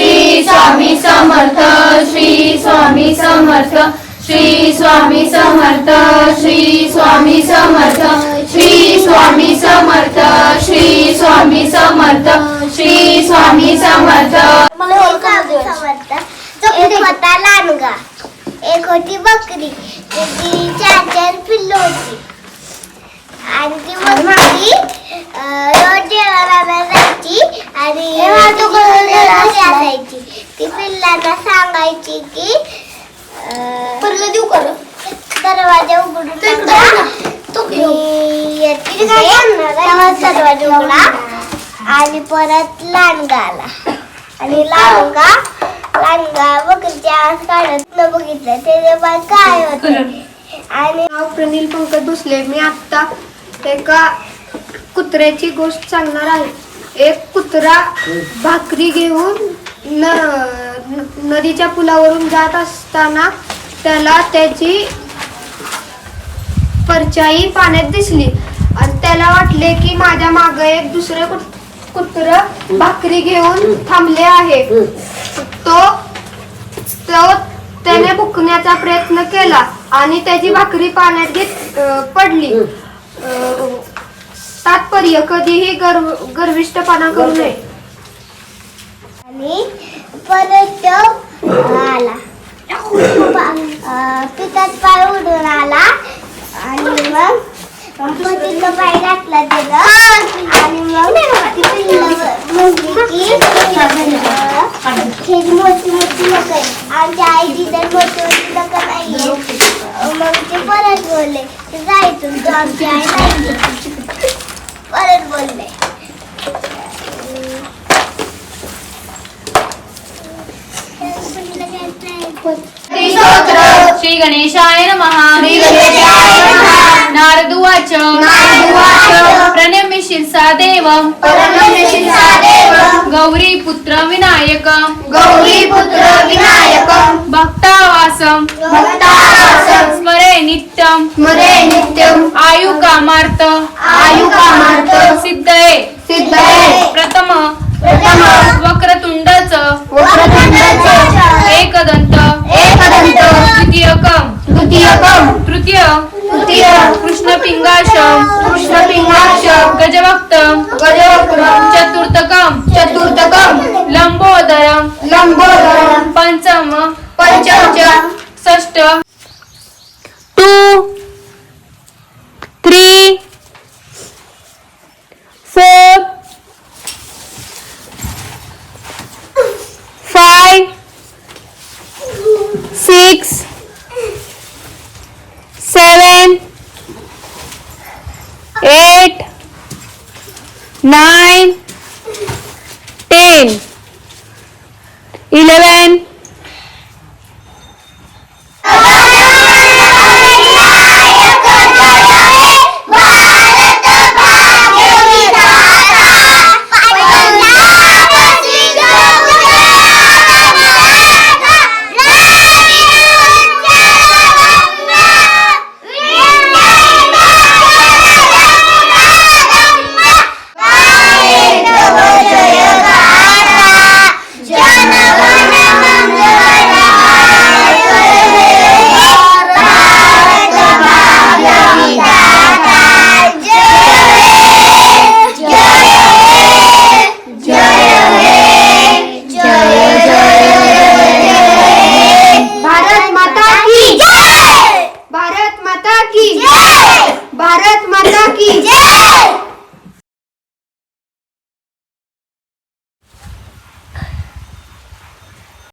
श्री स्वामी समर्थ श्री स्वामी समर्थ श्री स्वामी समर्थ श्री स्वामी समर्थ श्री स्वामी समर्थ श्री स्वामी समर्थ श्री स्वामी समर्थ एक होता लांडगा, एक होती बकरी, त्याची 4 पिल्लं होती आणि ती बकरी रोज जेवायला जायची आणि असायची. ती पिल्लांना सांगायची की दरवाजा उघडून दरवाजा उघडा आणि परत लांडगा आला आणि लांडगा बकरीच्या आवाज काढत न बघितलं ते काय होत. आणि प्रनिल पंकज भोसले. मी आता एका कुत्र्याची गोष्ट सांगणार आहे. एक कुत्रा भाकरी घेऊन नदीच्या पुलावरून जात असताना त्याला त्याची परछाई पाण्यात दिसली आणि त्याला वाटले की माझ्या मागे एक दुसरे कुत्र भाकरी घेऊन थांबले आहे. तो त्याने भुकण्याचा प्रयत्न केला आणि त्याची भाकरी पाण्यात पडली. तात्पर्य कधीही गर्विष्ठपणा करू नये. आणि परत आला पितात पाय उडून आला आणि मग तिथं पाय घातला त्याला आणि मग ती पिल्लं म्हणली की मोठी मोठी लोक आहे आमच्या आईची तर मोठी मोठी लोक नाहीये. मग ते परत बोलले ते जायचं तू आमची आई नाही परत बोलले. श्री गणेशाय नमः. नारदुवाच प्रणम्य शिरसा देवं गौरी पुत्र विनायक भक्तावासं स्मरे नित्यं आयुकामार्थ सिद्धये प्रथम वक्रतुंडच एकदंत द्वितीयकं तृतीय कृष्णपिंगाक्ष गजवक्त चतुर्थकं लंबोदरं पंचम षष्ठ 2 3 4 5 6 7 8 9